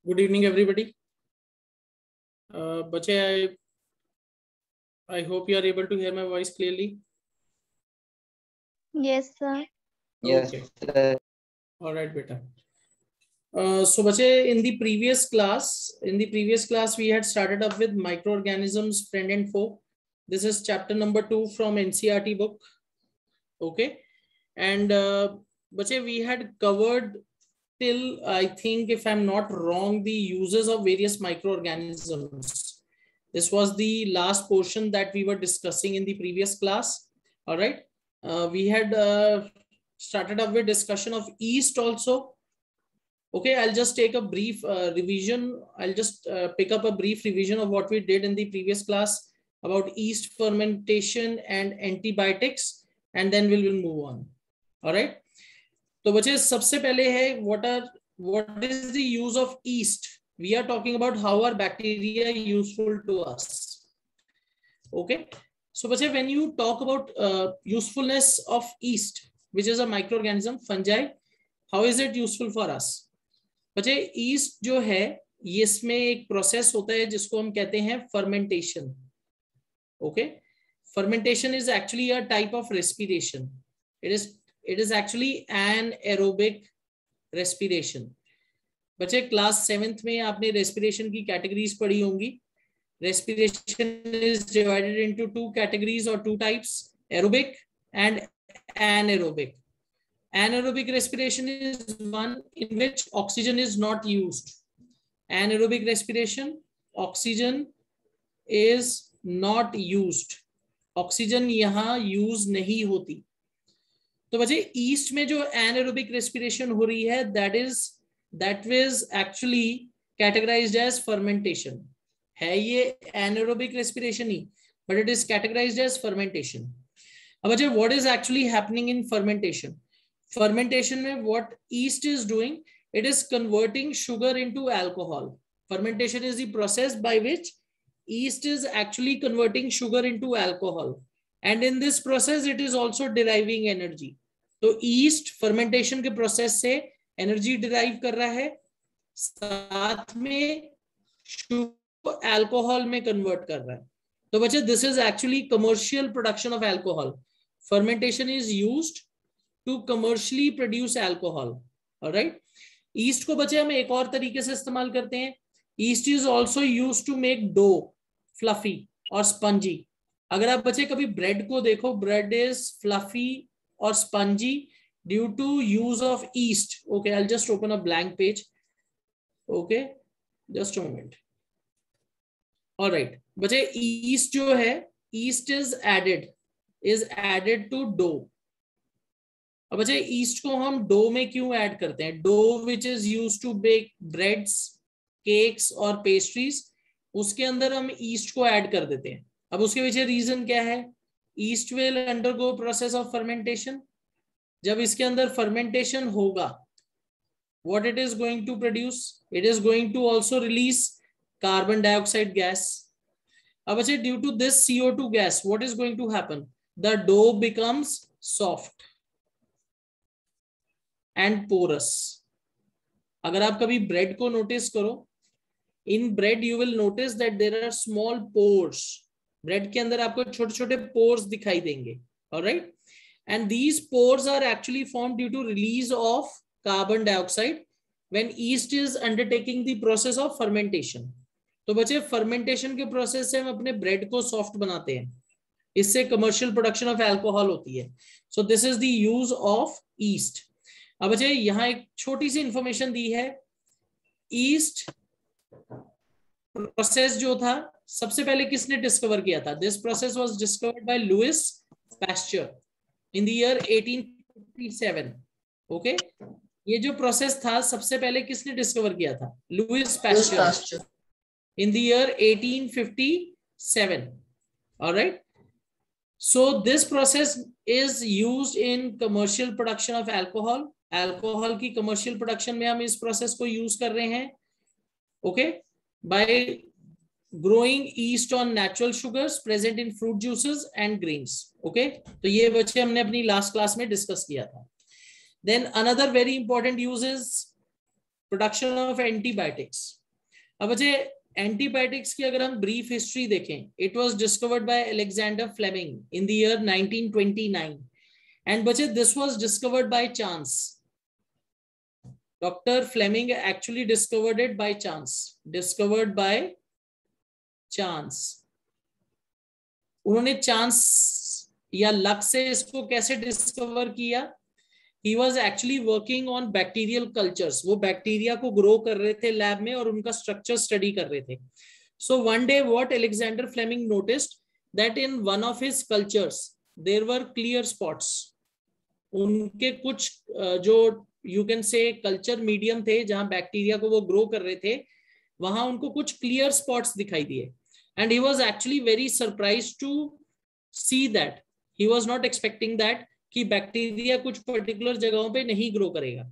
Good evening, everybody. Bache, I hope you are able to hear my voice clearly. Yes, sir. Yes, okay. Sir. All right, beta. So, bache, in the previous class, we had started up with microorganisms, friend and foe. This is chapter number 2 from NCERT book. Okay, and bache, we had covered till, I think, if I'm not wrong, the uses of various microorganisms. This was the last portion that we were discussing in the previous class. All right. We had started up with discussion of yeast also. Okay, I'll just take a brief revision. I'll just pick up a brief revision of what we did in the previous class about yeast fermentation and antibiotics, and then we will move on. All right. तो बच्चे सबसे पहले है what is the use of yeast? We are talking about how are bacteria useful to us. Okay, so बच्चे when you talk about usefulness of yeast, which is a microorganism, fungi, how is it useful for us? बच्चे yeast जो है इसमें एक process होता है जिसको हम कहते हैं fermentation. Okay, fermentation is actually a type of respiration. It is actually anaerobic respiration. बच्चे क्लास 7th में आपने रेस्पिरेशन की कैटेगरीज पढ़ी होंगी. Respiration is divided into 2 categories or 2 types, aerobic and anaerobic. Anaerobic respiration is one in which oxygen is not used. Anaerobic respiration, oxygen is not used. Oxygen यहाँ use नहीं होती. तो बच्चे ईस्ट में जो एनाएरोबिक रेस्पिरेशन हो रही है that was actually categorized as fermentation. है ये एनाएरोबिक रेस्पिरेशन ही, but it is categorized as fermentation. अब बच्चे what is actually happening in fermentation? Fermentation में what yeast is doing, it is converting sugar into alcohol. Fermentation is the process by which yeast is actually converting sugar into alcohol, and in this process it is also deriving energy. तो yeast fermentation के process से energy derive कर रहा है, साथ में sugar alcohol में convert कर रहा है. तो बच्चे this is actually commercial production of alcohol. Fermentation is used to commercially produce alcohol. All right. yeast को बच्चे हम एक और तरीके से इस्तेमाल करते हैं. yeast is also used to make dough, fluffy और spongy. अगर आप बच्चे कभी ब्रेड को देखो, ब्रेड इज फ्लफी और spongy due to use of yeast. Okay, I'll just open a blank page. Okay, just a moment. All right, बच्चे yeast जो है, yeast is added to dough. अब बच्चे yeast को हम डो में क्यों ऐड करते हैं? Dough which is used to bake breads, cakes और पेस्ट्रीज, उसके अंदर हम yeast को ऐड कर देते हैं. अब उसके पीछे रीजन क्या है? yeast will undergo process of fermentation. जब इसके अंदर fermentation होगा, what it is going to produce? It is going to also release carbon dioxide gas. अब बच्चे due to this CO2 gas, what is going to happen? The dough becomes soft and porous. अगर आप कभी bread को notice करो, in bread you will notice that there are small pores. Bread के अंदर आपको छोटे छोटे पोर्स दिखाई देंगे. Alright, and these pores are actually form due to release of carbon dioxide when yeast is undertaking the process of fermentation. तो बच्चे fermentation के प्रोसेस से हम अपने ब्रेड को सॉफ्ट बनाते हैं, इससे कमर्शियल प्रोडक्शन ऑफ अल्कोहल होती है. सो this is the use of east. अब बच्चे यहां एक छोटी सी इंफॉर्मेशन दी है. ईस्ट प्रोसेस जो था सबसे पहले किसने डिस्कवर किया था? This process was discovered by Louis Pasteur in the year 1857. Okay, ये जो प्रोसेस था सबसे पहले किसने डिस्कवर किया था? Louis Pasteur in the year 1857. Alright, so this process is used in commercial production of alcohol. Alcohol की कमर्शियल प्रोडक्शन में हम इस प्रोसेस को यूज कर रहे हैं. Okay, bye growing east on natural sugars present in fruit juices and grains. Okay, तो ये बच्चे हमने अपनी लास्ट क्लास में डिस्कस किया था. Then another very important use is production of antibiotics. अब बच्चे एंटीबायोटिक्स की अगर हम ब्रीफ हिस्ट्री देखें, it was discovered by Alexander Fleming in the year 1929 and बच्चे this was discovered by chance. Doctor Fleming actually discovered it by chance, discovered by chance. उन्होंने chance या luck से इसको कैसे डिस्कवर किया? He was actually working on bacterial cultures. वो bacteria को grow कर रहे थे लैब में और उनका स्ट्रक्चर स्टडी कर रहे थे. So one day what Alexander Fleming noticed that in one of his cultures there were clear spots. उनके कुछ जो you can say culture medium थे जहां बैक्टीरिया को वो ग्रो कर रहे थे, वहां उनको कुछ क्लियर स्पॉट्स दिखाई दिए. And he was actually very surprised to see that. He was not expecting that कि बैक्टीरिया कुछ पर्टिकुलर जगहों पे नहीं ग्रो करेगा.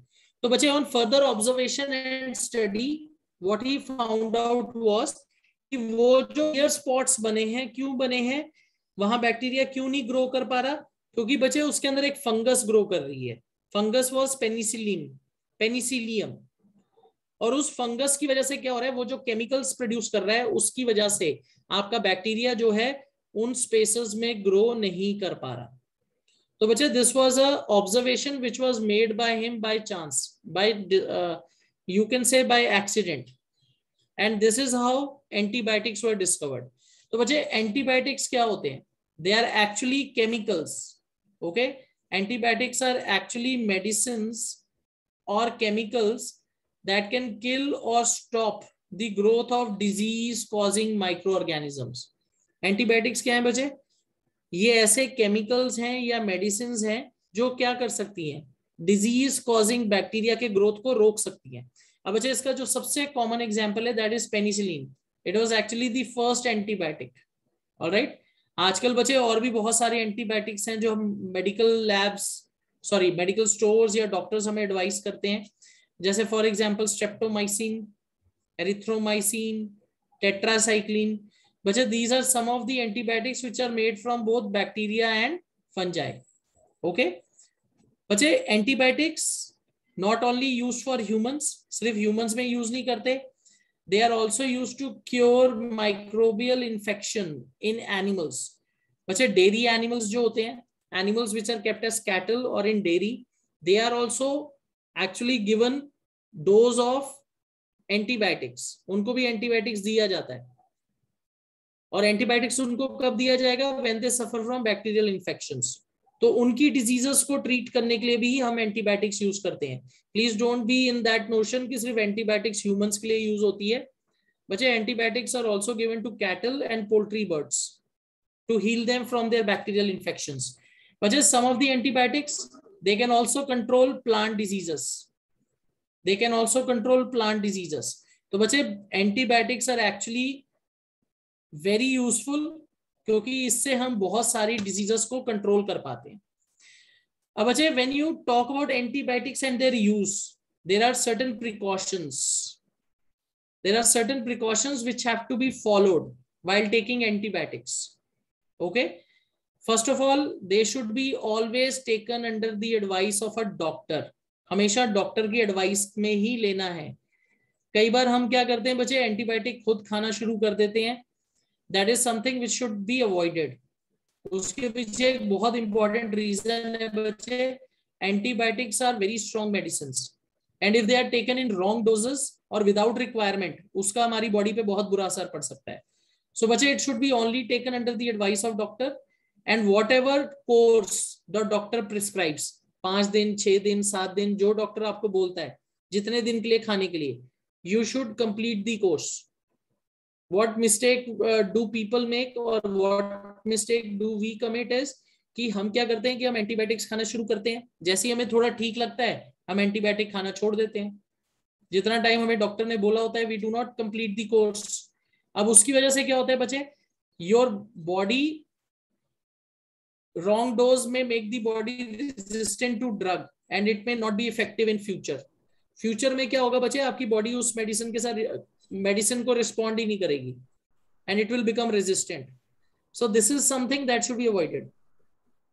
तो बच्चे on further observation and study what he found out was कि वो जो क्लियर स्पॉट्स बने हैं, क्यों बने हैं, वहां बैक्टीरिया क्यों नहीं ग्रो कर पा रहा? क्योंकि बच्चे उसके अंदर एक फंगस ग्रो कर रही है. Fungus was Penicillium. और उस फंगस की वजह से क्या हो रहा है, वो जो केमिकल्स प्रोड्यूस कर रहा है उसकी वजह से आपका बैक्टीरिया जो है उन स्पेसेस में ग्रो नहीं कर पा रहा. तो बच्चे this was a observation which was made by him by chance, by you can say by accident, and this is how antibiotics were discovered. तो बच्चे एंटीबायोटिक्स क्या होते हैं? They are actually chemicals. Okay, antibiotics are actually medicines और chemicals that can kill or stop the growth of disease causing microorganisms. Antibiotics क्या है बच्चे? ये ऐसे केमिकल्स हैं या मेडिसिन्स हैं जो क्या कर सकती हैं? डिजीज कॉजिंग बैक्टीरिया के ग्रोथ को रोक सकती हैं. अब बच्चे इसका जो सबसे कॉमन एग्जांपल है that is penicillin. It was actually the first antibiotic. Alright, आजकल बच्चे और भी बहुत सारे एंटीबायोटिक्स हैं जो हम मेडिकल स्टोर्स या डॉक्टर्स हमें एडवाइस करते हैं, जैसे for example streptomycin, erythromycin, tetracycline. बच्चे these are some of the antibiotics which are made from both bacteria and fungi. Okay बच्चे, antibiotics not only used for humans, सिर्फ ह्यूमंस में use नहीं करते, they are also used to cure microbial infection in animals. बच्चे dairy animals जो होते हैं, animals which are kept as cattle और इन dairy, they are also actually given dose of antibiotics. उनको भी एंटीबायोटिक्स दिया जाता है. और एंटीबायोटिक्स उनको कब दिया जाएगा? when they suffer from bacterial infections. तो उनकी डिजीजेस को ट्रीट करने के लिए भी हम एंटीबायोटिक्स यूज करते हैं. Please don't be in that notion कि सिर्फ एंटीबायोटिक्स ह्यूमंस के लिए यूज होती है. बच्चे antibiotics are also given to cattle and poultry birds to heal them from their bacterial infections. बच्चे some of the antibiotics they can also control plant diseases. तो बच्चे antibiotics are actually very useful क्योंकि इससे हम बहुत सारी diseases को control कर पाते हैं. अब बच्चे when you talk about antibiotics and their use, there are certain precautions which have to be followed while taking antibiotics. Okay, first of all they should be always taken under the advice of a doctor. हमेशा doctor की advice में ही लेना है. कई बार हम क्या करते हैं बच्चे, एंटीबायोटिक खुद खाना शुरू कर देते हैं. That is something which should be avoided. उसके पीछे एक बहुत इंपॉर्टेंट रीजन है बच्चे, antibiotics are very strong medicines and if they are taken in wrong doses और विदाउट रिक्वायरमेंट, उसका हमारी बॉडी पे बहुत बुरा असर पड़ सकता है. सो बच्चे it should be only taken under the advice of doctor. And whatever course the doctor prescribes, 5 दिन 6 दिन 7 दिन जो डॉक्टर आपको बोलता है जितने दिन के लिए खाने के लिए, you should complete the course. What mistake do people make or what mistake do we commit is कि हम क्या करते हैं कि हम एंटीबायोटिक्स खाना शुरू करते हैं, जैसे ही हमें थोड़ा ठीक लगता है हम एंटीबायोटिक खाना छोड़ देते हैं. जितना टाइम हमें डॉक्टर ने बोला होता है we do not complete the course. अब उसकी वजह से क्या होता है बच्चे, your body wrong dose may make the body resistant to drug and it may not be effective in future में क्या होगा बच्चे, आपकी बॉडी उस मेडिसिन के साथ मेडिसिन को रिस्पॉन्ड ही नहीं करेगी and it will become resistant. So this is something that should be avoided.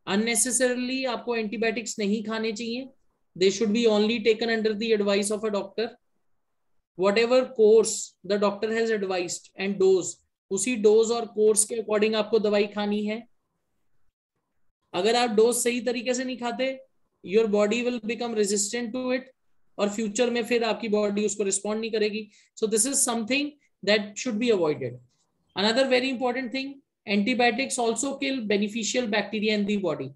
Unnecessarily आपको एंटीबायोटिक्स नहीं खाने चाहिए. They should be only taken under the advice of a doctor. whatever course the doctor has advised and dose, उसी dose और course के according आपको दवाई खानी है. अगर आप डोज सही तरीके से नहीं खाते, your body will become resistant to it, और फ्यूचर में फिर आपकी बॉडी उसको रिस्पॉन्ड नहीं करेगी. So this is something that should be avoided. Another very important thing, antibiotics also kill beneficial bacteria in the body.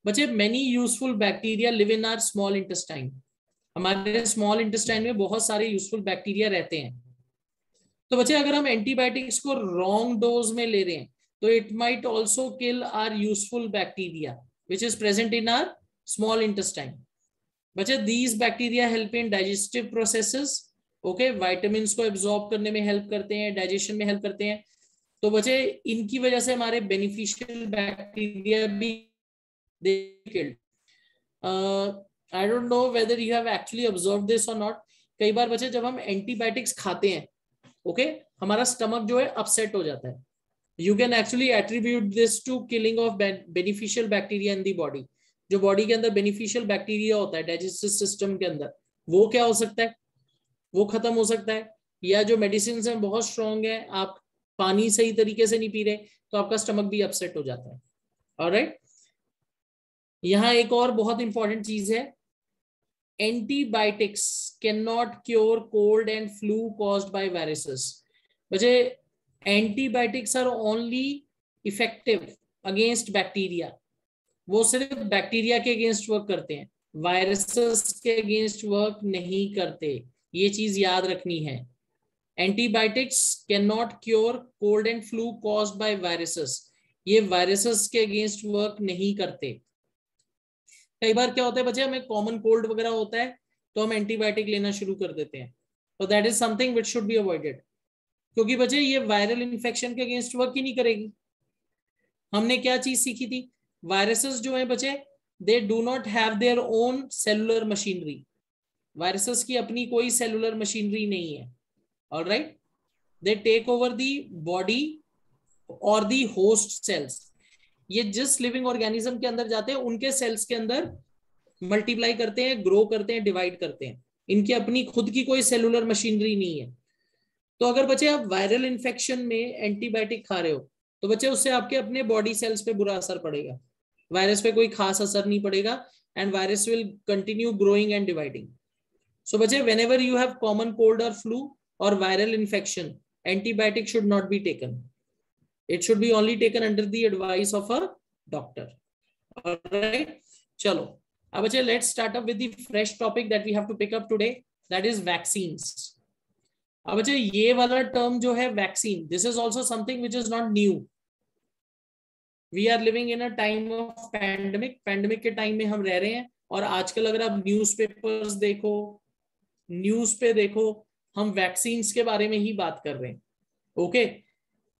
बच्चे many useful bacteria live in our small intestine. हमारे small intestine में बहुत सारे useful bacteria रहते हैं. तो बच्चे अगर हम एंटीबायोटिक्स को रॉन्ग डोज में ले रहे हैं, तो it might also kill our useful bacteria which is present in our small intestine. बच्चे these bacteria help in digestive processes. Okay, vitamin को एब्जॉर्ब करने में हेल्प करते हैं, डाइजेशन में हेल्प करते हैं. तो बच्चे इनकी वजह से हमारे बेनिफिशियल बैक्टीरिया भी killed. I don't know whether you have actually observe this और नॉट. कई बार बच्चे जब हम एंटीबायोटिक्स खाते हैं, ओके, हमारा स्टमक जो है अपसेट हो जाता है. You can actually attribute this to killing off beneficial bacteria in the body. जो बॉडी के अंदर बेनिफिशियल बैक्टीरिया होता है डाइजेस्टिव सिस्टम के अंदर, वो क्या हो सकता है, वो खत्म हो सकता है. या जो मेडिसिन है बहुत स्ट्रॉन्ग है, आप पानी सही तरीके से नहीं पी रहे, तो आपका स्टमक भी अपसेट हो जाता है. ऑलराइट, यहां एक और बहुत इंपॉर्टेंट चीज है, antibiotics cannot cure cold and flu caused by viruses. बच्चे antibiotics are only effective against bacteria. वो सिर्फ बैक्टीरिया के अगेंस्ट वर्क करते हैं, वायरसेस के अगेंस्ट वर्क नहीं करते. ये चीज याद रखनी है. Antibiotics can not cure cold and flu caused by viruses. ये वायरसेस के अगेंस्ट वर्क नहीं करते. कई बार क्या होता है बच्चे, हमें कॉमन कोल्ड वगैरह होता है तो हम एंटीबायोटिक लेना शुरू कर देते हैं. तो that is something which should be avoided, क्योंकि बच्चे ये वायरल इन्फेक्शन के अगेंस्ट वर्क ही नहीं करेगी. हमने क्या चीज सीखी थी, वायरसेस जो है बच्चे, they do not have their own cellular machinery. Viruses की अपनी कोई सेलुलर मशीनरी नहीं है. Alright, they take over the body और दी होस्ट सेल्स. ये जिस लिविंग ऑर्गेनिज्म के अंदर जाते हैं, उनके सेल्स के अंदर मल्टीप्लाई करते हैं, ग्रो करते हैं, डिवाइड करते हैं. इनकी अपनी खुद की कोई सेलुलर मशीनरी नहीं है. तो अगर बच्चे आप वायरल इन्फेक्शन में एंटीबायोटिक खा रहे हो, तो बच्चे उससे आपके अपने बॉडी सेल्स पे बुरा असर पड़ेगा. वायरस पे कोई खास असर नहीं पड़ेगा, and virus will continue growing and dividing. So बच्चे, whenever you have common cold और फ्लू और viral infection, antibiotic should not be taken. It should be only taken under the advice of a doctor. All right, chalo. Ab bachche, let's start up with the fresh topic that we have to pick up today, that is vaccines. Ab bachche, ye wala term jo hai vaccine, this is also something which is not new. We are living in a time of pandemic. Pandemic के time में हम रह रहे हैं, और आजकल अगर आप न्यूज़पेपर्स देखो, न्यूज़ पे देखो, हम वैक्सीन्स के बारे में ही बात कर रहे हैं. Okay,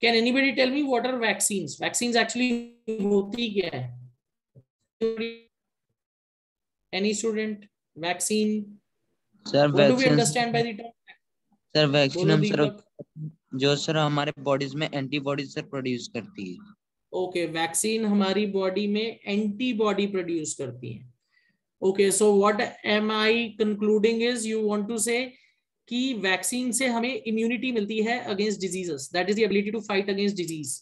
Can anybody tell me what are vaccines? Vaccines actually होती क्या है? Any student? Vaccine? Sir, what do we understand by the term? Sir, vaccine हम सर जो सर हमारे बॉडीज में एंटीबॉडीज सर प्रोड्यूस करती है. ओके, वैक्सीन हमारी बॉडी में एंटीबॉडी प्रोड्यूस करती है. Okay, so what am I concluding is, you want to say कि वैक्सीन से हमें इम्यूनिटी मिलती है against diseases. That is the ability to fight against disease.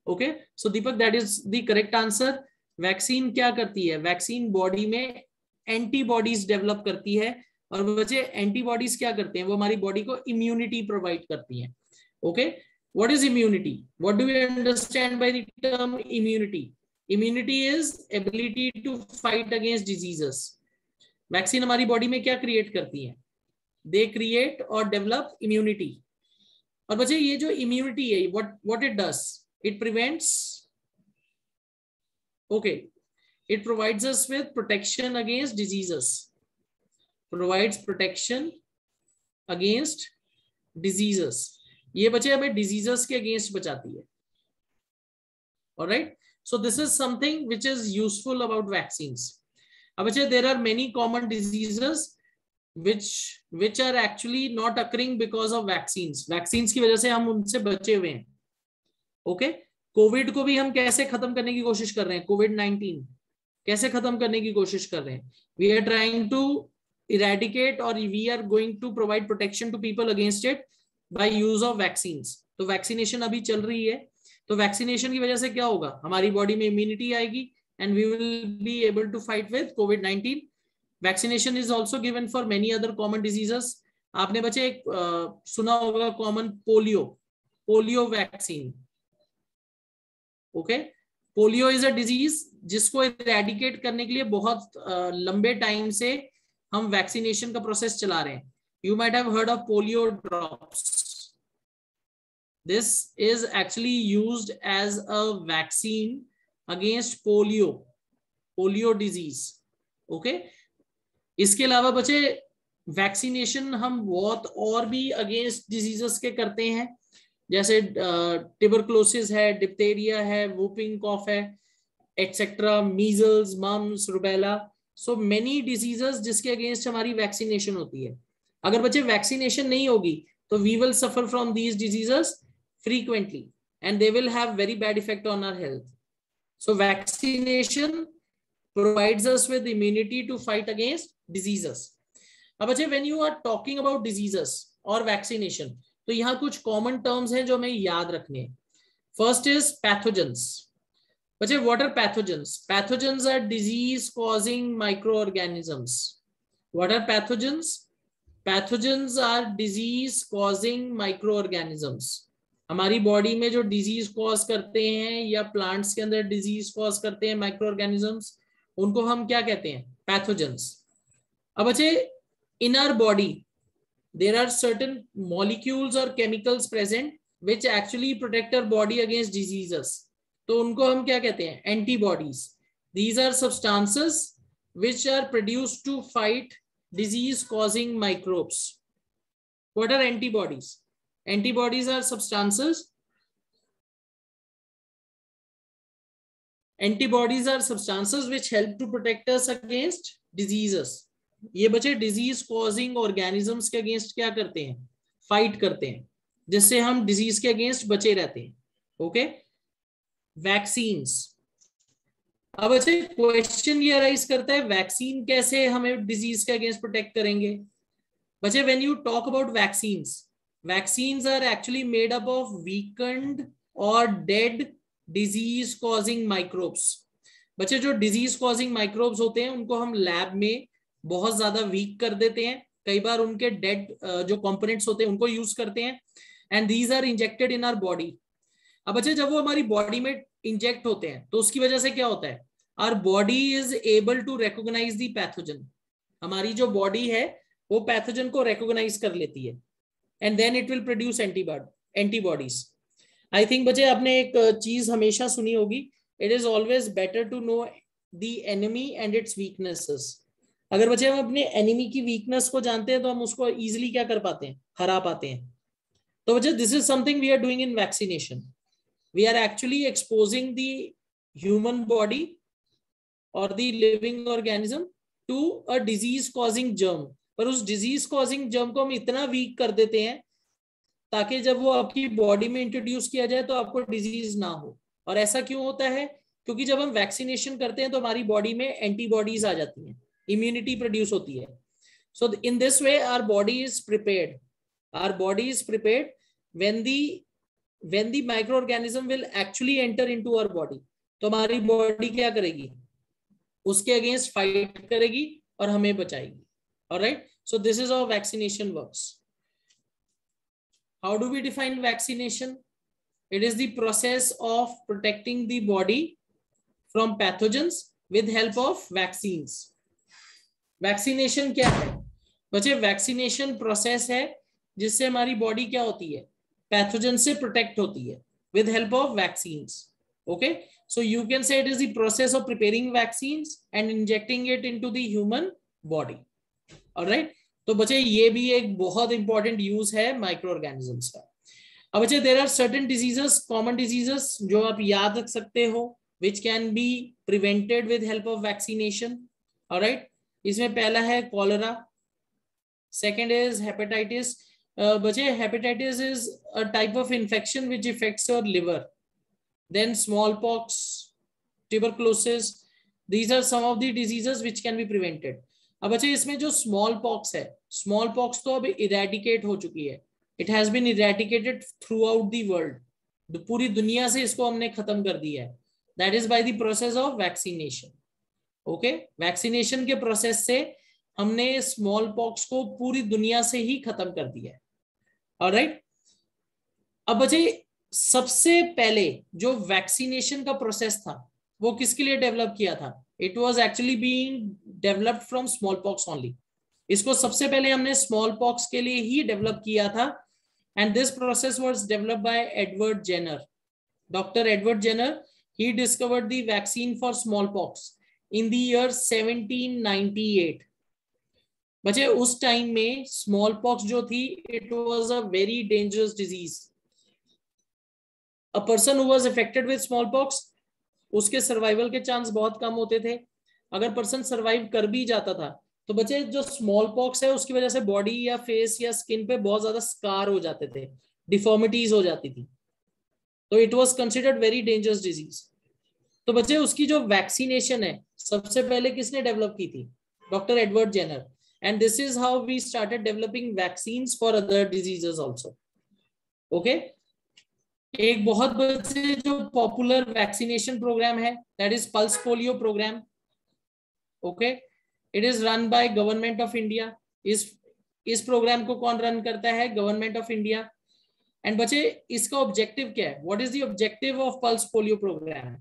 Okay, so Deepak, that is the correct answer. Vaccine क्या करती है? Vaccine body में antibodies develop करती है, और बच्चे एंटीबॉडीज क्या करते हैं? वो हमारी बॉडी को इम्यूनिटी प्रोवाइड करती हैं. Okay, what is immunity? What do we understand by the term immunity? Immunity is ability to fight against diseases. Vaccine हमारी बॉडी में क्या क्रिएट करती है? They create or develop immunity. और बच्चे, ये जो immunity है, what it does? It prevents, okay, it provides us with protection against diseases. Provides protection against diseases. ये बच्चे हमें diseases के against बचाती है. All right. So this is something which is useful about vaccines. अब बच्चे, there are many common diseases which are actually not occurring because of vaccines. Vaccines की वजह से हम उनसे बचे हुए हैं. ओके, कोविड को भी हम कैसे खत्म करने की कोशिश कर रहे हैं? कोविड-19 कैसे खत्म करने की कोशिश कर रहे हैं? We are trying to eradicate or we are going to provide protection to people against it by use of vaccines. तो वैक्सीनेशन अभी चल रही है, तो वैक्सीनेशन की वजह से क्या होगा, हमारी बॉडी में इम्यूनिटी आएगी and we will be able to fight with COVID-19. Vaccination is also given for many other common diseases. आपने बच्चे एक सुना होगा common polio vaccine. Okay, polio is a disease जिसको इरेडिकेट करने के लिए बहुत लंबे टाइम से हम वैक्सीनेशन का प्रोसेस चला रहे हैं. You might have heard of polio drops. This is actually used as a vaccine against polio disease. Okay, इसके अलावा बच्चे वैक्सीनेशन हम बहुत और भी अगेंस्ट डिजीजेस के करते हैं, जैसे ट्यूबरकुलोसिस है, डिप्थेरिया है, वूपिंग कॉफ है, etcetera, measles, mumps, rubella. So many diseases जिसके अगेंस्ट हमारी वैक्सीनेशन होती है. अगर बच्चे वैक्सीनेशन नहीं होगी तो we will suffer from these diseases frequently and they will have very bad effect on our health. So vaccination provides us with immunity to fight against diseases. अब बच्चे when you are talking about diseases और vaccination, तो यहाँ कुछ common terms हैं जो हमें याद रखने हैं. First is pathogens. बच्चे what are pathogens? Pathogens are disease causing microorganisms. What are pathogens? Pathogens are disease causing microorganisms. हमारी बॉडी में जो डिजीज कॉज करते हैं या प्लांट्स के अंदर डिजीज कॉज करते हैं माइक्रोऑर्गेनिजम्स, उनको हम क्या कहते हैं, पैथोजेंस. अब बच्चे in our body there are certain molecules और chemicals present which actually protect our body against diseases. तो उनको हम क्या कहते हैं, antibodies. These are substances which are produced to fight disease causing microbes. What are antibodies? Antibodies are substances. Antibodies are substances which help to protect us against diseases. ये बच्चे disease causing organisms के against क्या करते हैं, fight करते हैं, जिससे हम डिजीज के अगेंस्ट बचे रहते हैं. Okay, vaccines. अब बच्चे क्वेश्चन ये अराइज करता है, वैक्सीन कैसे हमें डिजीज के अगेंस्ट प्रोटेक्ट करेंगे. बच्चे when you talk about vaccines, vaccines are actually made up of weakened or dead disease causing microbes. बच्चे जो disease causing microbes होते हैं उनको हम लैब में बहुत ज्यादा वीक कर देते हैं, कई बार उनके डेड जो कंपोनेंट्स होते हैं उनको यूज करते हैं, and these are injected in our body. अब बच्चे जब वो हमारी बॉडी में इंजेक्ट होते हैं तो उसकी वजह से क्या होता है, our body is able to recognise the pathogen. हमारी जो बॉडी है वो पैथोजन को रिकॉग्नाइज कर लेती है and then it will produce antibodies. I think बच्चे आपने एक चीज हमेशा सुनी होगी, it is always better to know the enemy and its weaknesses. अगर बच्चे हम अपने एनिमी की वीकनेस को जानते हैं तो हम उसको इजीली क्या कर पाते हैं, हरा पाते हैं. तो बच्चे this is something we are doing in vaccination. We are actually exposing the human body or the living organism to a disease causing germ. पर उस डिजीज कॉजिंग जर्म को हम इतना वीक कर देते हैं ताकि जब वो आपकी बॉडी में इंट्रोड्यूस किया जाए तो आपको डिजीज ना हो. और ऐसा क्यों होता है, क्योंकि जब हम वैक्सीनेशन करते हैं तो हमारी बॉडी में एंटीबॉडीज आ जाती हैं, इम्यूनिटी प्रोड्यूस होती है. So in this way our body is prepared. Our body is prepared when the micro organism will actually enter into our body. तो हमारी बॉडी क्या करेगी, उसके अगेंस्ट फाइट करेगी और हमें बचाएगी. All right, so this is how vaccination works. How do we define vaccination? It is the process of protecting the body from pathogens with help of vaccines. Vaccination क्या है बच्चे? vaccination process है जिससे हमारी body क्या होती है, pathogen से प्रोटेक्ट होती है with help of vaccines. Okay, so you can say it is the process of preparing vaccines and injecting it into the human body. Alright, तो बच्चे ये भी एक बहुत इंपॉर्टेंट यूज है माइक्रो ऑर्गेनिजम्स का. अब बच्चे there are certain diseases, common diseases जो आप याद रख सकते हो which can be prevented with help of vaccination. Alright, इसमें पहला है कॉलरा, सेकंड इज हेपेटाइटिस. बच्चे hepatitis is a type of infection which affects your liver. Then small pox, tuberculosis, these are some of the diseases which can be prevented. अब बच्चे इसमें जो small pox है, small pox तो अब eradicate हो चुकी है, it has been eradicated throughout the world, पूरी दुनिया से इसको हमने खत्म कर दिया है, that is by the process of vaccination. Okay, vaccination के प्रोसेस से हमने स्मॉल पॉक्स को पूरी दुनिया से ही खत्म कर दिया है। ऑलराइट, अब बच्चे सबसे पहले जो वैक्सीनेशन का प्रोसेस था वो किसके लिए डेवलप किया था? It was actually being developed from small pox only. इसको सबसे पहले हमने स्मॉल पॉक्स के लिए ही डेवलप किया था, and this process was developed by Edward Jenner. Doctor Edward Jenner, he discovered the vaccine for smallpox in the year 1798। बच्चे उस टाइम में स्मॉल पॉक्स जो थी, it was a very dangerous disease. A person who was affected with small pox, उसके survival के chance बहुत कम होते थे। अगर पर्सन सर्वाइव कर भी जाता था तो बच्चे जो स्मॉल पॉक्स है उसकी वजह से बॉडी या फेस या स्किन पे बहुत ज्यादा स्कार हो जाते थे, डिफॉर्मिटीज हो जाती थी, तो it was considered very dangerous disease. तो बच्चे उसकी जो वैक्सीनेशन है सबसे पहले किसने डेवलप की थी? Doctor Edward Jenner. And this is how we started developing vaccines for other diseases also. Okay, एक बहुत बच्चे जो पॉपुलर वैक्सीनेशन प्रोग्राम है that is pulse polio programme. Okay, it is run by government of India. इस programme को कौन run करता है? Government of India. एंड बच्चे इसका ऑब्जेक्टिव क्या है? What is the objective of pulse polio programme?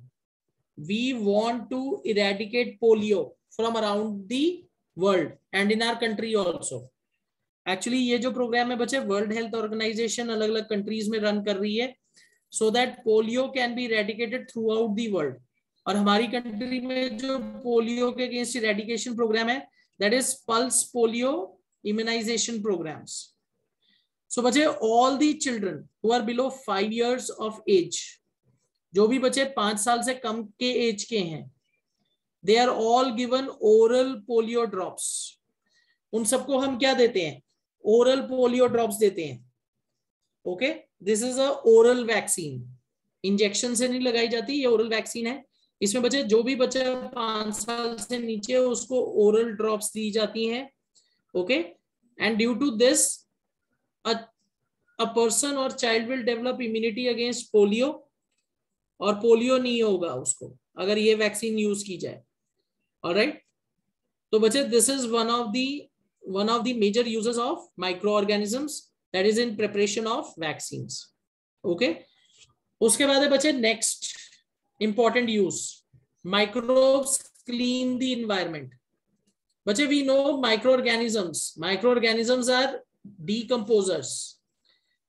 We want to eradicate polio from around the world and in our country also. Actually ये जो प्रोग्राम है बच्चे वर्ल्ड हेल्थ ऑर्गेनाइजेशन अलग अलग कंट्रीज में रन कर रही है, so that polio can be eradicated throughout the world। और हमारी कंट्री में जो पोलियो के अगेंस्ट इरेडिकेशन प्रोग्राम है that is pulse polio immunization programs. So बच्चे all the children who are below 5 years of age, जो भी बच्चे 5 साल से कम के एज के हैं, they are all given oral polio drops. उन सबको हम क्या देते हैं? ओरल पोलियो ड्रॉप्स देते हैं। Okay, this is a oral vaccine, injection से नहीं लगाई जाती, ये ओरल वैक्सीन है। इसमें बच्चे जो भी बच्चा 5 साल से नीचे है उसको ओरल ड्रॉप्स दी जाती हैं। Okay, and due to this a person और child will develop immunity against polio, और पोलियो नहीं होगा उसको अगर ये वैक्सीन यूज की जाए। ऑलराइट, तो बच्चे this is one of the major uses of micro organisms that is in preparation of vaccines. Okay, उसके बाद है बच्चे next important use, microbes clean the environment. बच्चे we know micro organisms are decomposers.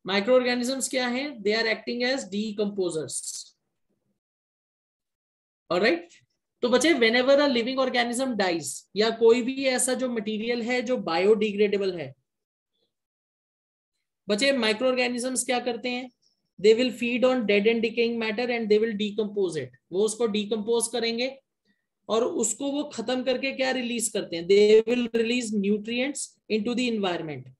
Micro organisms क्या है? They are acting as decomposers. Alright, तो बच्चे whenever a living organism dies, या कोई भी ऐसा जो मटेरियल है जो बायोडिग्रेडेबल है, बच्चे माइक्रो ऑर्गेनिजम्स क्या करते हैं? They will feed on dead and decaying matter and they will decompose it. वो उसको डीकंपोज करेंगे और उसको वो खत्म करके क्या रिलीज करते हैं? They will release nutrients into the environment.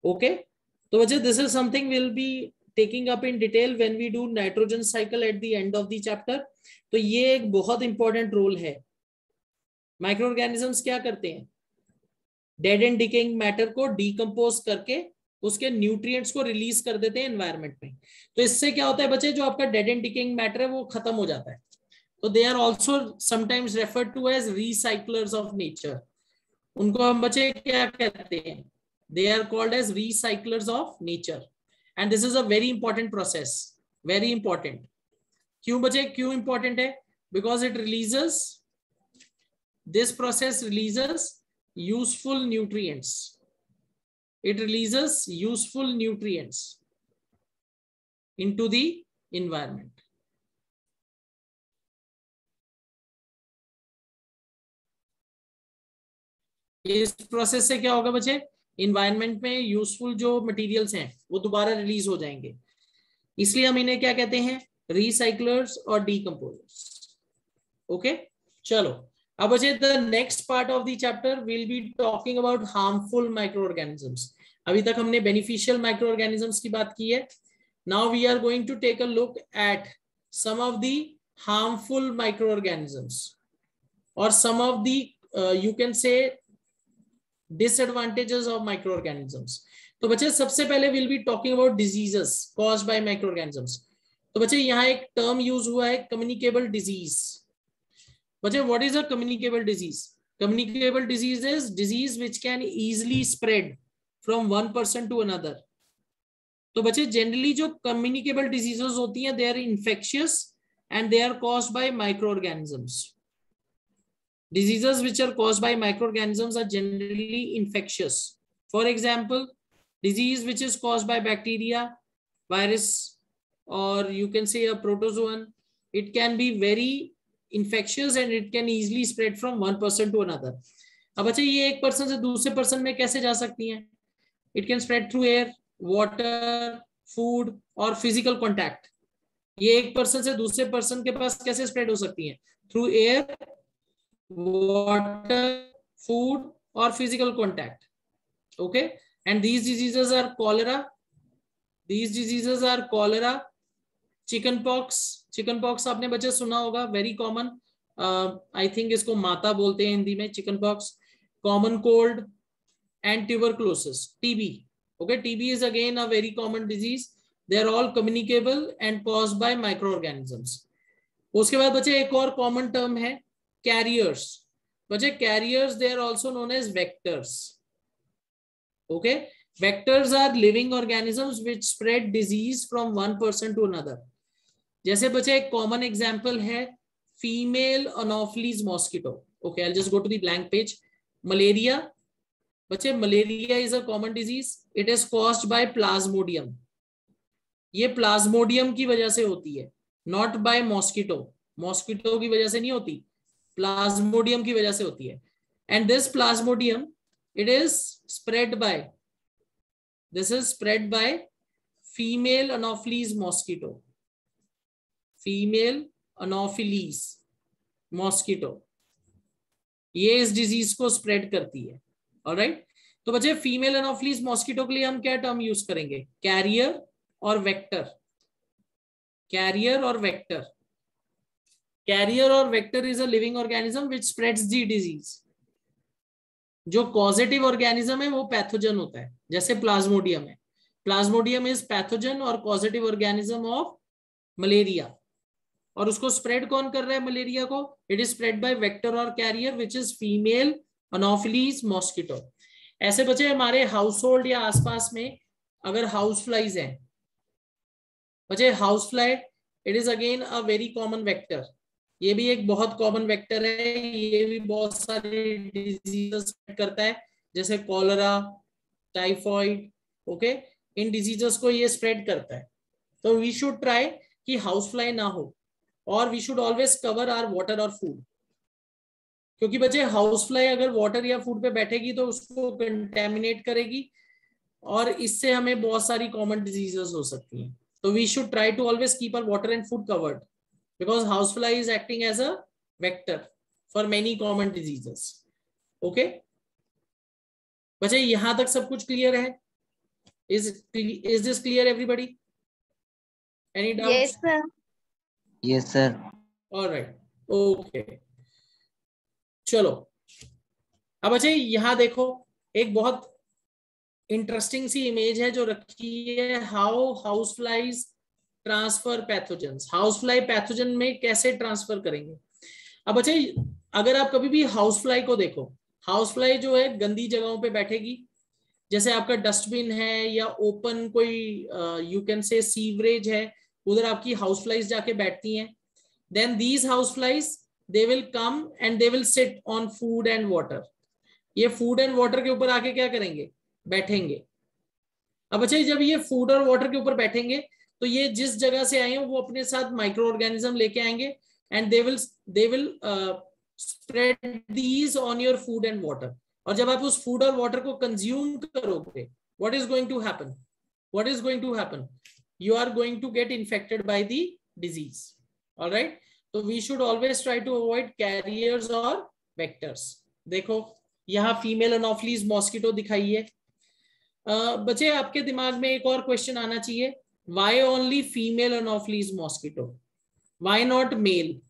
Okay, तो बच्चे this is something will be taking up in detail when we do nitrogen cycle at the end of the chapter. तो ये एक बहुत इंपॉर्टेंट रोल है। Micro organisms क्या करते हैं? डेड एंड डिकेइंग मैटर को डीकंपोज करके उसके न्यूट्रिएंट्स को रिलीज कर देते हैं एनवायरनमेंट में। तो इससे क्या होता है बच्चे, जो आपका डेड एंड डिकेइंग मैटर है वो खत्म हो जाता है। तो they are also sometimes referred to as recyclers of nature. उनको हम बच्चे क्या कहते हैं? They are called as recyclers of nature. And this is a very important process, very important. क्यों बच्चे, क्यों इंपॉर्टेंट है? Because it releases, this process releases useful nutrients. It releases useful nutrients into the environment. इस process से क्या होगा बच्चे? Environment में यूजफुल जो मटेरियल्स हैं वो दोबारा रिलीज हो जाएंगे, इसलिए हम इन्हें क्या कहते हैं? रिसाइक्लर्स और डीकंपोजर्स। ओके, चलो अब बच्चे the next part of the chapter will be talking about harmful micro organisms. अभी तक हमने बेनिफिशियल माइक्रो ऑर्गेनिजम्स की बात की है। Now we are going to take a look at some of the harmful micro organisms और some of the you can say disadvantages of microorganisms. तो बच्चे सबसे पहले we'll be talking about diseases caused by microorganisms. तो बच्चे यहाँ एक term use हुआ है communicable disease. बच्चे what is a communicable disease? Communicable disease is disease which can easily spread from one person to another. तो बच्चे जनरली जो communicable diseases होती हैं they are infectious and they are caused by microorganisms. Diseases which are caused by microorganisms are generally infectious. For example, disease which is caused by bacteria, virus, or you can say a protozoan, it can be very infectious and it can easily spread from one person to another. अब अच्छा ये एक person से दूसरे person में कैसे जा सकती हैं? It can spread through air, water, food और physical contact. ये एक पर्सन से दूसरे पर्सन के पास कैसे स्प्रेड हो सकती हैं? Through air, water, food or physical contact. Okay, and these diseases are cholera. These diseases are cholera, chickenpox. Chickenpox आपने बच्चे सुना होगा, very common. I think इसको माता बोलते हैं हिंदी में, chickenpox. Common cold and tuberculosis, TB. Okay, TB is again a very common disease. They are all communicable and caused by microorganisms. उसके बाद बच्चे एक और common term है carriers. बच्चे carriers they are also known as vectors. Okay, vectors are living organisms which spread disease from one person to another. जैसे बच्चे एक common example है female anopheles mosquito. Okay, I'll just go to the blank page. Malaria. बच्चे malaria is a common disease. It is caused by plasmodium. ये plasmodium की वजह से होती है, not by mosquito. Mosquito की वजह से नहीं होती, plasmodium की वजह से होती है. And this plasmodium, it is spread by, this is spread by female anopheles mosquito. Female anopheles mosquito. ये इस डिजीज को स्प्रेड करती है. ऑलराइट, तो बच्चे फीमेल एनोफिलीज मॉस्किटो के लिए हम क्या टर्म यूज करेंगे? कैरियर और वेक्टर. कैरियर और वेक्टर. कैरियर और vector is a living organism which spreads the disease. जो पॉजिटिव ऑर्गेनिज्म है वो पैथोजन होता है, जैसे प्लाज्मोडियम है. प्लाज्मोडियम इज पैथोजन और पॉजिटिव ऑर्गेनिज्म ऑफ मलेरिया. और उसको स्प्रेड कौन कर रहा है मलेरिया को? It is spread by vector और carrier which is female anopheles mosquito. ऐसे बच्चे हमारे हाउस होल्ड या आसपास में अगर हाउस फ्लाइज हैं, बच्चे house fly it is again a very common vector. ये भी एक बहुत कॉमन वेक्टर है. ये भी बहुत सारे डिजीजेस स्प्रेड करता है, जैसे कॉलरा, टाइफॉइड. ओके, इन डिजीजेस को ये स्प्रेड करता है. तो वी शुड ट्राई कि हाउस फ्लाई ना हो, और we should always cover our water और फूड. क्योंकि बच्चे हाउस फ्लाई अगर वाटर या फूड पे बैठेगी तो उसको कंटेमिनेट करेगी और इससे हमें बहुत सारी कॉमन डिजीजेस हो सकती हैं. तो we should try to always keep our water and food covered because house fly is acting as a vector for many common diseases. Okay बच्चे, यहां तक सब कुछ क्लियर है? Is this clear everybody? Any doubt? Yes sir. Yes sir. Alright, okay. चलो अब बच्चे यहां देखो, एक बहुत इंटरेस्टिंग सी इमेज है जो रखी है. How house flies transfer pathogens. House fly pathogen में कैसे ट्रांसफर करेंगे? अब बच्चे अगर आप कभी भी हाउस फ्लाई को देखो, हाउस फ्लाई जो है गंदी जगहों पे बैठेगी, जैसे आपका डस्टबिन है या ओपन कोई यू कैन से सीवरेज है, उधर आपकी हाउस फ्लाइज जाके बैठती हैं. Then these house flies they will come and they will sit on food and water. ये food and water के ऊपर आके क्या करेंगे? बैठेंगे. अब अच्छा, जब ये food और water के ऊपर बैठेंगे तो ये जिस जगह से आए हैं वो अपने साथ माइक्रो ऑर्गेनिज्म लेके आएंगे and they will spread these on your food and water. और जब आप उस food और water को consume करोगे, what is going to happen? What is going to happen? You are going to get infected by the disease. All right? तो we should always try to avoid carriers और vectors. देखो यहाँ female anopheles mosquito दिखाई है. बच्चे आपके दिमाग में एक और क्वेश्चन आना चाहिए, why only female anopheles mosquito, why not male?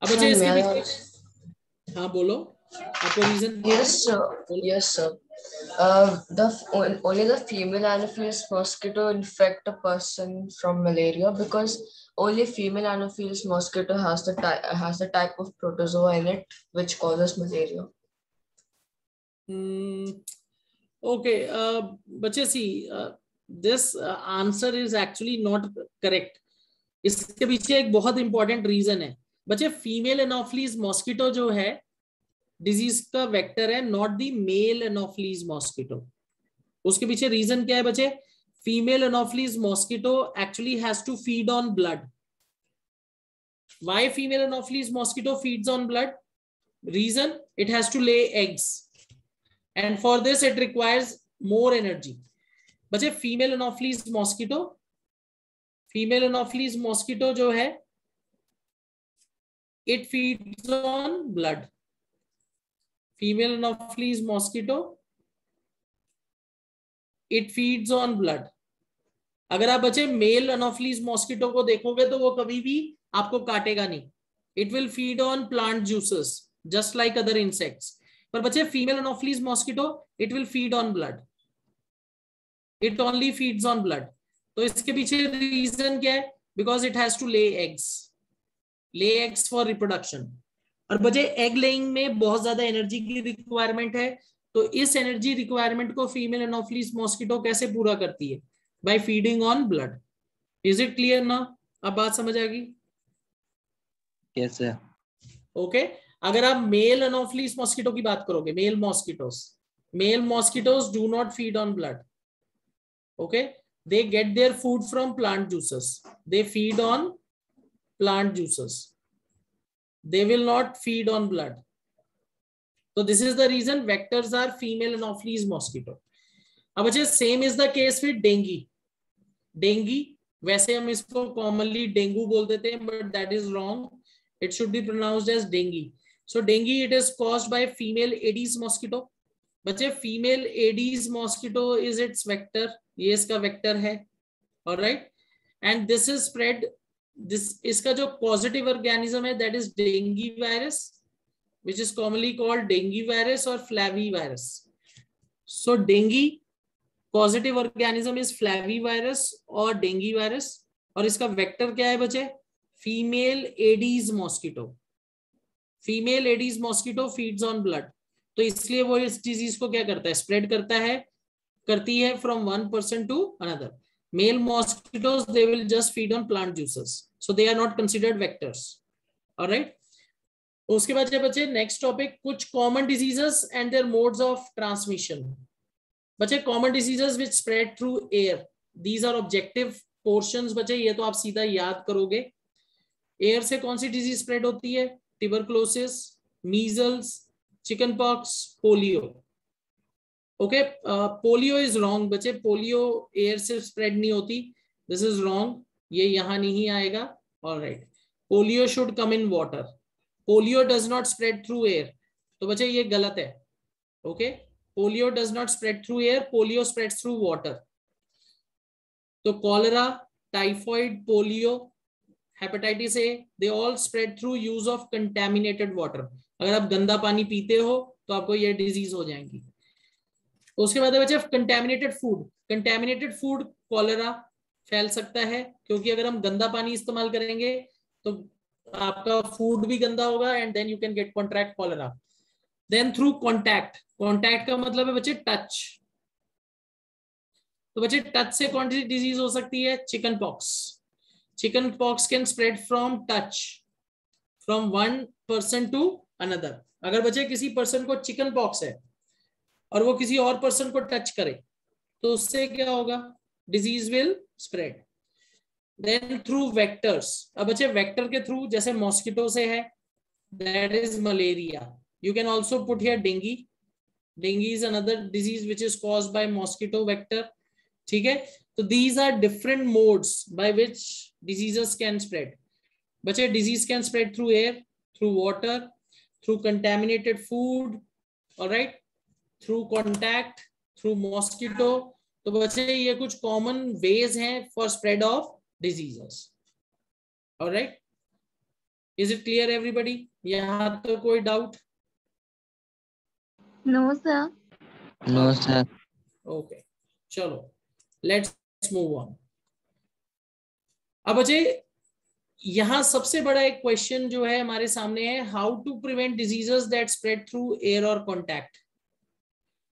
अब बच्चे इसके पीछे, हाँ बोलो. आपको reason? Yes, sir. Yes, sir. Only the female Anopheles mosquito infect a person from malaria because only female Anopheles mosquito has the type of protozoa in it which causes malaria. Okay, बच्चे सी this answer is actually not correct. इसके पीछे एक बहुत important reason है बच्चे. Female anopheles mosquito जो है disease का वेक्टर है, not the male anopheles mosquito. उसके पीछे रीजन क्या है बच्चे? Female anopheles mosquito actually has to feed on blood. Why female anopheles mosquito feeds on blood? Reason, it has to lay eggs and for this it requires more energy. बच्चे female anopheles mosquito जो है it feeds on blood. Female anopheles mosquito it feeds on blood. अगर आप बच्चे mail anopheles mosquito को देखोगे तो वो कभी भी आपको काटेगा नहीं. It will feed on plant juices just like other insects. पर बच्चे female anopheles mosquito it will feed on blood. It only feeds on blood. तो इसके पीछे रीजन क्या है? Because it has to lay eggs for reproduction. और बच्चे egg laying में बहुत ज्यादा एनर्जी की रिक्वायरमेंट है. तो इस एनर्जी रिक्वायरमेंट को फीमेल एनोफिलीज मॉस्किटो कैसे पूरा करती है? By feeding on blood. Is it clear ना? अब बात समझ आ गई? Yes sir. ओके. अगर आप मेल एनोफिलीज मॉस्किटो की बात करोगे, male mosquitoes do not feed on blood. Okay, they get their food from plant juices. They feed on plant juices. They will not feed on blood. तो this is the reason vectors are female anopheles mosquito. अब अच्छा, same is the case with dengue. वैसे हम इसको commonly dengue बोल देते हैं, but that is wrong. It should be pronounced as dengue. So dengue, it is caused by female Aedes mosquito. बच्चे female Aedes mosquito is its vector. ये इसका vector है. All right. And this is spread. इसका जो positive organism है, that is dengue virus, which is commonly called dengue virus or flavivirus. So dengue positive organism is flavivirus or dengue virus. और इसका vector क्या है बच्चे? Female Aedes mosquito. Female Aedes mosquito feeds on blood. तो इसलिए वो इस disease को क्या करता है? स्प्रेड करती है from one person to another. Male mosquitoes they will just feed on plant juices, so they are not considered vectors. Alright. उसके बाद बच्चे नेक्स्ट टॉपिक, कुछ common diseases and their modes of transmission. बच्चे common diseases which spread through air. These are objective portions. बच्चे ये तो आप सीधा याद करोगे. एयर से कौन सी डिजीज स्प्रेड होती है? Tuberculosis, measles, chicken pox, polio. Okay, polio is wrong बच्चे. पोलियो एयर से स्प्रेड नहीं होती. This is wrong. ये यहां नहीं आएगा. Alright. Polio should come in water. Polio does not spread through air. तो बच्चे ये गलत है. Okay, polio does not spread through air. Polio spreads through water. तो cholera, typhoid, polio, hepatitis A, they all spread through use of contaminated water. अगर आप गंदा पानी पीते हो तो आपको ये डिजीज हो जाएंगी. उसके बाद बच्चे कंटेमिनेटेड फूड कॉलेरा फैल सकता है, क्योंकि अगर हम गंदा पानी इस्तेमाल करेंगे तो आपका फूड भी गंदा होगा and then you can get contract cholera. Then through contact का मतलब है बच्चे टच. तो बच्चे टच से कौन सी डिजीज हो सकती है? Chicken pox can spread from touch, from one person to another. अगर बच्चे किसी पर्सन को चिकन पॉक्स है और वो किसी और पर्सन को टच करे तो उससे क्या होगा? Disease will spread. Then through vectors. अब बच्चे वेक्टर के थ्रू जैसे मॉस्किटो से है, that is malaria. You can also put here dengue. Dengue is another disease which is caused by mosquito vector. ठीक है. तो these are different modes by which diseases can spread. बच्चे disease can spread through air, through water, through contaminated food, alright, through contact, through mosquito. तो बच्चे ये कुछ common veg हैं for spread of diseases. Alright, is it clear everybody? यहां तो कोई doubt? No, sir. No, sir. Okay, चलो let's move on. अब बच्चे यहां सबसे बड़ा एक क्वेश्चन जो है हमारे सामने है, how to prevent diseases that spread through air और कॉन्टैक्ट।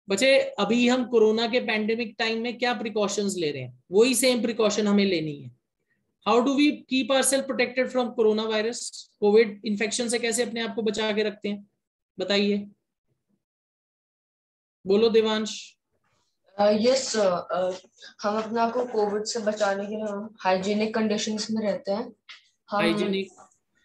बच्चे अभी हम कोरोना के पैंडेमिक टाइम में क्या प्रिकॉशंस ले रहे हैं, वही सेम प्रिकॉशन हमें लेनी है। How do we keep ourself protected from corona virus, Covid infection से कैसे अपने आप को बचा के रखते हैं, बताइए, बोलो देवांश। यस हम अपने आप को कोविड से बचाने के लिए हाइजीनिक कंडीशंस में रहते हैं। हाइजीनिक,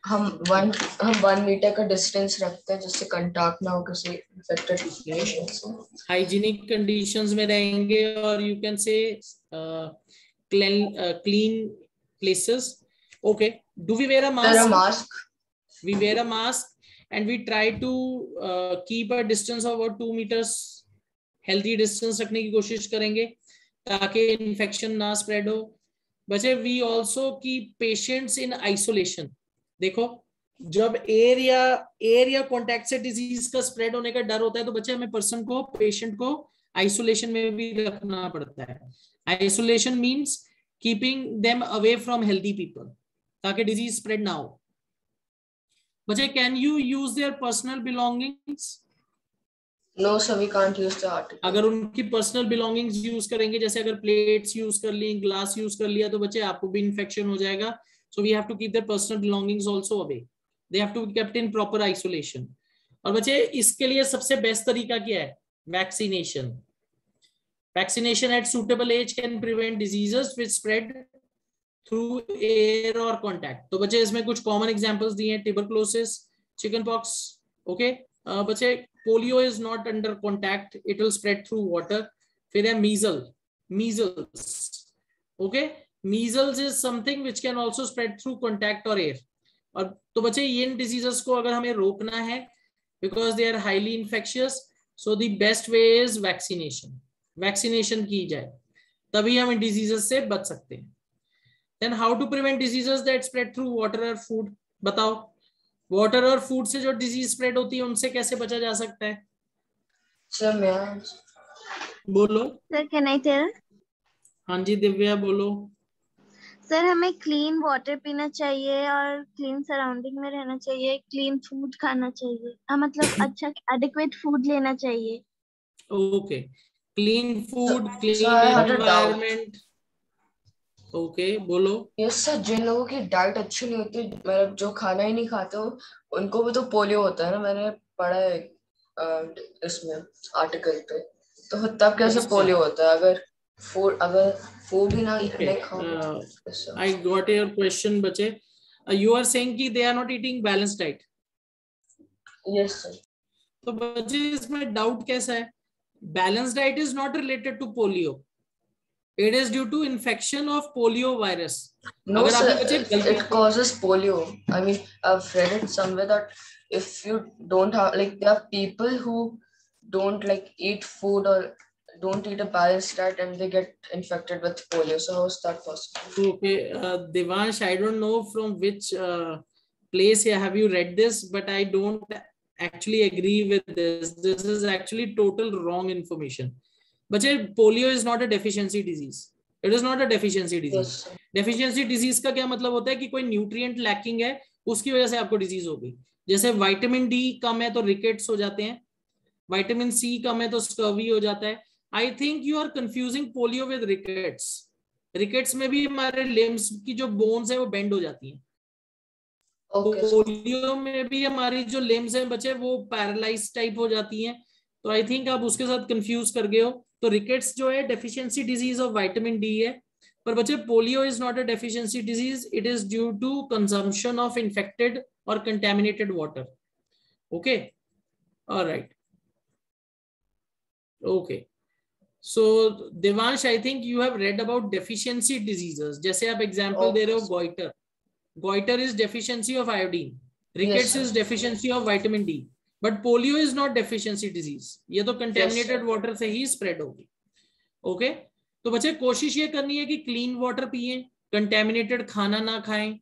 हम 1 मीटर का डिस्टेंस रखते हैं जिससे कांटेक्ट ना हो किसी इन्फेक्टेड पेशेंट से। हाइजीनिक कंडीशंस में रहेंगे और यू कैन से clean places. Okay, do we wear a mask? We wear a mask and we try to keep a distance of about 2 meters. Healthy distance रखने की कोशिश करेंगे ताकि इन्फेक्शन ना स्प्रेड हो। बच्चे we also keep patients in isolation। देखो जब एयर या कॉन्टैक्ट से डिजीज का स्प्रेड होने का डर होता है तो बच्चे हमें पर्सन को, पेशेंट को आइसोलेशन में भी रखना पड़ता है। Isolation means keeping them away from healthy people ताकि disease spread ना हो। बच्चे can you use their personal belongings? No sir, we can't use the article। अगर उनकी personal belongings use करेंगे, जैसे अगर plates use कर ली, glass use कर लिया, तो बच्चे आपको भी infection हो जाएगा। So we have to keep their personal belongings also away। They have to be kept in proper isolation। और बच्चे इसके लिए सबसे बेस्ट तरीका क्या है? Vaccination। Vaccination at suitable age can prevent diseases which spread through air or contact। तो बच्चे इसमें कुछ कॉमन एग्जांपल्स दिए हैं, ट्यूबरकुलोसिस, चिकन पॉक्स। ओके बच्चे polio is not under contact, it will spread through water. फिर है measles. Okay, measles is something which can also spread through contact और एयर। और तो बच्चे इन डिजीजेस को अगर हमें रोकना है because they are highly infectious, so the best way is vaccination. Vaccination की जाए तभी हम इन डिजीजेस से बच सकते हैं। Then how to prevent diseases that spread through water or food? बताओ, वाटर और फूड से जो डिजीज स्प्रेड होती है उनसे कैसे बचा जा सकता है? सर मैं बोलो। Sir can I tell? हाँ जी दिव्या बोलो। सर हमें क्लीन वाटर पीना चाहिए और क्लीन सराउंडिंग में रहना चाहिए, क्लीन फूड खाना चाहिए, मतलब अच्छा एडिक्वेट फूड लेना चाहिए। Okay, clean food, I clean had a doubt। Environment. Okay बोलो। यस सर, जिन लोगों की डाइट अच्छी नहीं होती, मतलब जो खाना ही नहीं खाते हो, उनको भी तो पोलियो होता है ना, मैंने पढ़ा है इसमें आर्टिकल पे। तो तब कैसे पोलियो होता है अगर फूड ही ना नहीं खाओ? आई गॉट योर क्वेश्चन बच्चे। यू आर सेइंग कि they are not eating balance diet. Yes sir. तो बच्चे इसमें डाउट कैसा है? Balance diet is not related to polio, it is due to infection of polio virus। No sir, it गलती causes polio। I mean, I've read it somewhere that if you don't have, like, there are people who don't like eat food or don't eat a balanced diet and they get infected with polio. So how is that possible? Okay, Devansh, I don't know from which place have you read this, but I don't actually agree with this। This is actually total wrong information। बच्चे polio is not a deficiency disease, it is not a deficiency disease. Deficiency disease का क्या मतलब होता है कि कोई nutrient lacking है, उसकी वजह से आपको डिजीज हो गई। जैसे विटामिन डी कम है तो रिकेट्स हो जाते हैं, विटामिन सी कम है तो स्कर्वी हो जाता है। I think you are confusing polio with rickets. Rickets में भी हमारे लिम्स की जो बोन्स है वो बेंड हो जाती हैं। पोलियो में भी हमारी जो लिम्स हैं बच्चे वो पैरालाइज टाइप हो जाती हैं। तो आई थिंक आप उसके साथ कंफ्यूज कर गए हो। तो रिकेट्स जो है deficiency disease of vitamin D है, पर बच्चे polio is not a deficiency disease, it is due to consumption of infected और contaminated water. Okay, alright, okay. So Devansh, I think you have read about deficiency diseases. जैसे आप example दे रहे हो goitre, goitre is deficiency of iodine, rickets is deficiency of vitamin D, but polio is not deficiency disease. ये तो contaminated water से ही spread होगी। Okay, तो बच्चे कोशिश ये करनी है कि क्लीन वाटर पिए, कंटेमिनेटेड खाना ना खाएं,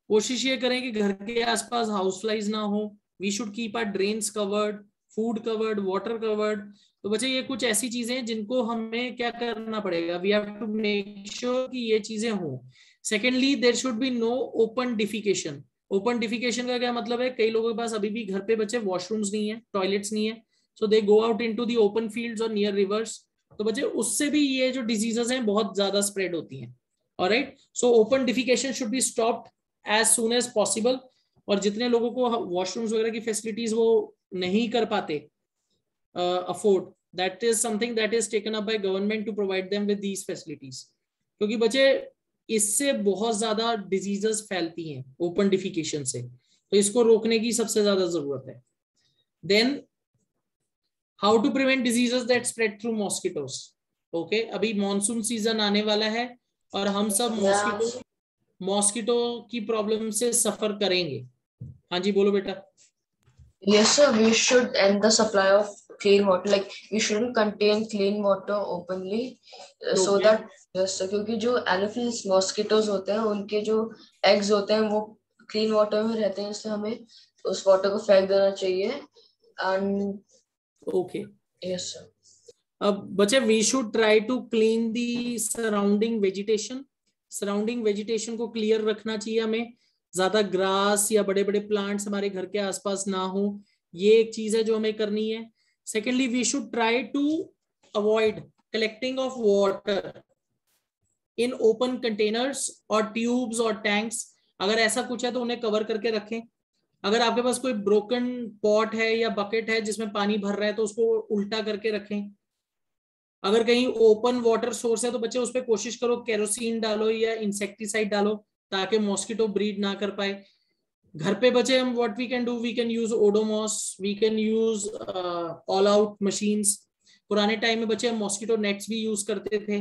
कोशिश ये करें कि घर के आसपास हाउस फ्लाइज ना हो, we should keep our drains covered, food covered, water covered. तो बच्चे ये कुछ ऐसी चीजें हैं जिनको हमें क्या करना पड़ेगा, we have to make sure कि ये चीजें हों। Secondly, there should be no open defecation. Open defecation का क्या मतलब है, कई लोगों के पास अभी भी घर पे बच्चे वॉशरूम्स नहीं है, टॉयलेट्स नहीं है, so they go out into the open fields और नियर रिवर्स। तो बच्चे उससे भी ये जो डिजीजेस हैं बहुत ज्यादा स्प्रेड होती हैं। Alright, so open defecation should be stopped as soon as possible. और जितने लोगों को वॉशरूम्स वगैरह की फैसिलिटीज वो नहीं कर पाते afford, that is something that is taken up by government to provide them with these facilities. क्योंकि बच्चे इससे बहुत ज्यादा डिजीजेस फैलती हैं ओपन डिफिकेशन से, तो इसको रोकने की सबसे ज्यादा जरूरत है। Then how to prevent diseases that spread through mosquitoes. Okay, अभी मॉनसून सीजन आने वाला है और हम सब मॉस्किटो की प्रॉब्लम से सफर करेंगे। हाँ जी बोलो बेटा। Yes, sir. We should end the supply of clean water. Like we shouldn't contain clean water openly, so that yes, sir, क्योंकि जो Anopheles mosquitoes होते हैं उनके जो eggs होते हैं वो clean water में रहते हैं, इसलिए हमें उस water को फेंक देना चाहिए। And okay, yes, sir. अब बच्चे we should try to clean the surrounding vegetation. Surrounding vegetation को क्लियर रखना चाहिए हमें, ज्यादा ग्रास या बड़े बड़े प्लांट्स हमारे घर के आसपास ना हो, ये एक चीज है जो हमें करनी है। Secondly, we should try to avoid collecting of water in open containers और ट्यूब्स और टैंक्स। अगर ऐसा कुछ है तो उन्हें कवर करके रखें। अगर आपके पास कोई ब्रोकन पॉट है या बकेट है जिसमें पानी भर रहा है तो उसको उल्टा करके रखें। अगर कहीं ओपन वाटर सोर्स है तो बच्चे उस पर कोशिश करो केरोसिन डालो या इंसेक्टिसाइड डालो ताकि मॉस्किटो ब्रीड ना कर पाए। घर पे बचे हम what we can do, we can use Odomos, we can use All Out machines. पुराने टाइम में बच्चे हम मॉस्किटो नेट्स भी यूज करते थे।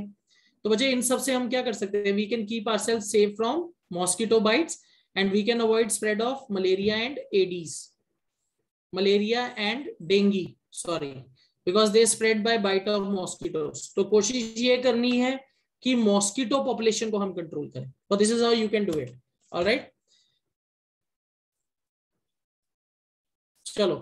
तो बच्चे इन सब से हम क्या कर सकते हैं, we can keep ourselves safe from mosquito bites and we can avoid spread of malaria and Aedes, malaria and dengue, sorry, because they spread by bite of mosquitoes. तो कोशिश ये करनी है कि मॉस्किटो पॉपुलेशन को हम कंट्रोल करें, और this is how you can do it. Alright, चलो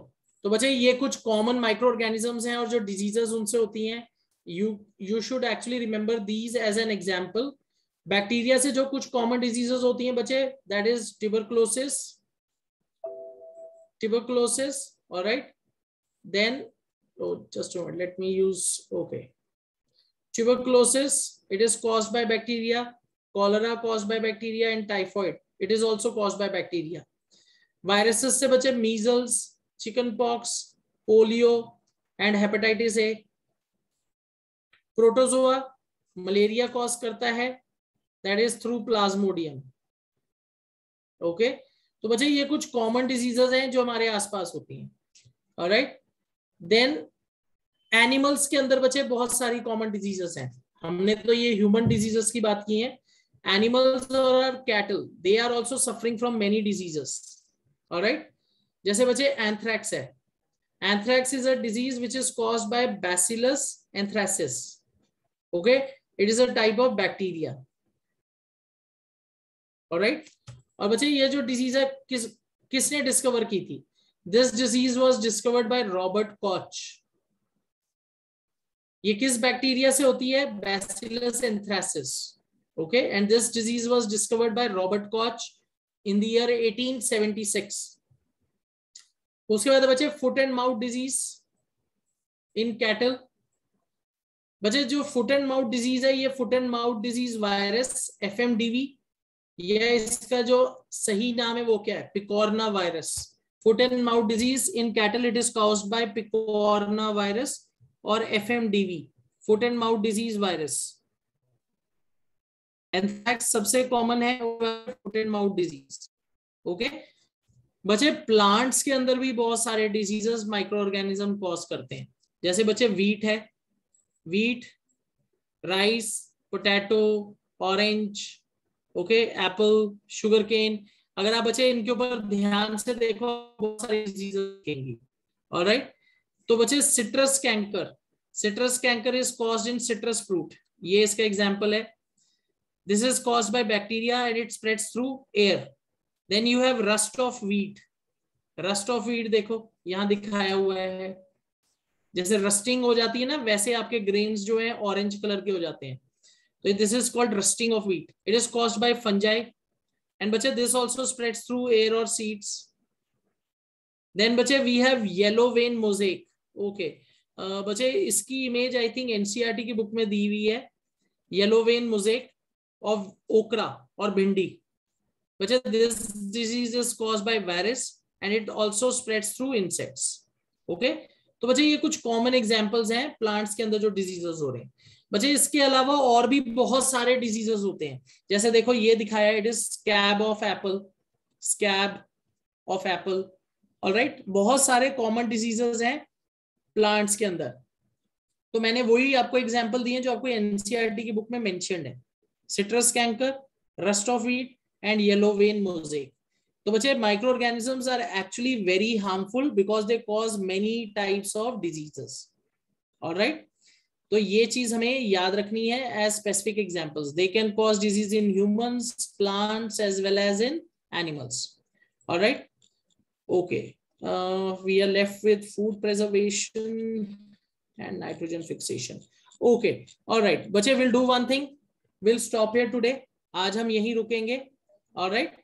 तो बच्चे ये कुछ कॉमन माइक्रो ऑर्गेनिजम्स हैं और जो डिजीजेस उनसे होती हैं, you should actually remember these as an example. Bacteria से जो कुछ कॉमन डिजीजेस होती हैं बच्चे, that is tuberculosis, all right, then just a moment, let me use, okay, tuberculosis, it is caused by bacteria, cholera caused by bacteria, and typhoid, it is also caused by bacteria. Viruses से बच्चे measles, chicken pox, polio and hepatitis A. Protozoa malaria cause करता है, that is through plasmodium. okay, तो बच्चे ये कुछ common diseases हैं जो हमारे आसपास होती हैं। ऑलराइट, देन एनिमल्स के अंदर बच्चे बहुत सारी कॉमन डिजीजेस हैं। हमने तो ये ह्यूमन डिजीजेस की बात की है। एनिमल्स और cattle, they are also suffering from many diseases. Alright, जैसे बच्चे एंथ्रैक्स है। Anthrax is a disease which is caused by bacillus anthracis. Okay, it is a type of bacteria. Alright, और बच्चे ये जो डिजीज है किसने डिस्कवर की थी? This disease was discovered by Robert Koch. ये किस बैक्टीरिया से होती है? Bacillus anthracis. Okay, and this disease was discovered by Robert Koch in the year 1876। उसके बाद बच्चे foot and mouth disease in cattle. बच्चे जो फुट एंड माउथ डिजीज है, ये foot and mouth disease virus FMDV, ये इसका जो सही नाम है वो क्या है? Picorna virus. Foot and mouth disease in cattle, it is caused by picorna virus और FMDV, foot and mouth disease virus. Anthrax सबसे कॉमन है, foot and mouth disease. Okay बच्चे, प्लांट्स के अंदर भी बहुत सारे डिजीजेस माइक्रो ऑर्गेनिज्म कॉज करते हैं। जैसे बच्चे वीट है, wheat, rice, potato, orange, okay, apple, sugar cane. अगर आप बच्चे इनके ऊपर ध्यान से देखो बहुत सारी डिजीजेस दिखेंगी। ऑलराइट, तो बच्चे citrus canker, citrus canker is caused in citrus fruit, ये इसका एग्जांपल है। This is caused by bacteria and it spreads through air. Then you have rust of wheat, rust of wheat देखो यहां दिखाया हुआ है, जैसे रस्टिंग हो जाती है ना, वैसे आपके ग्रेन्स जो है ऑरेंज कलर के हो जाते हैं। तो this is called rusting of wheat. It is caused by fungi and बच्चे this also spreads through air और सीड्स। देन बच्चे we have yellow vein mosaic. Okay बच्चे इसकी इमेज आई थिंक एनसीईआरटी की बुक में दी हुई है, येलो वेन मोजेक ऑफ ओकरा और भिंडी। बच्चे this disease is caused by virus and it also spreads through insects. Okay तो बच्चे ये कुछ कॉमन एग्जांपल्स हैं प्लांट्स के अंदर जो डिजीजेस हो रहे हैं। बच्चे इसके अलावा और भी बहुत सारे डिजीजेस होते हैं, जैसे देखो ये दिखाया, it is scab of Apple, scab of Apple. Alright, बहुत सारे कॉमन डिजीजेस हैं प्लांट्स के अंदर। तो मैंने वही आपको एग्जांपल दिए जो आपको एनसीईआरटी की बुक में मेंशन्ड है, citrus canker, rust of wheat and yellow vein mosaic. तो बच्चे micro organisms are actually very harmful because they cause many types of diseases. All right, तो ये चीज हमें याद रखनी है as specific examples. They can cause disease in humans, plants as well as in animals. All right, okay, we are left with food preservation and nitrogen fixation. Okay, all right बच्चे, we'll do one thing, we'll stop here today. आज हम यहीं रुकेंगे. All right.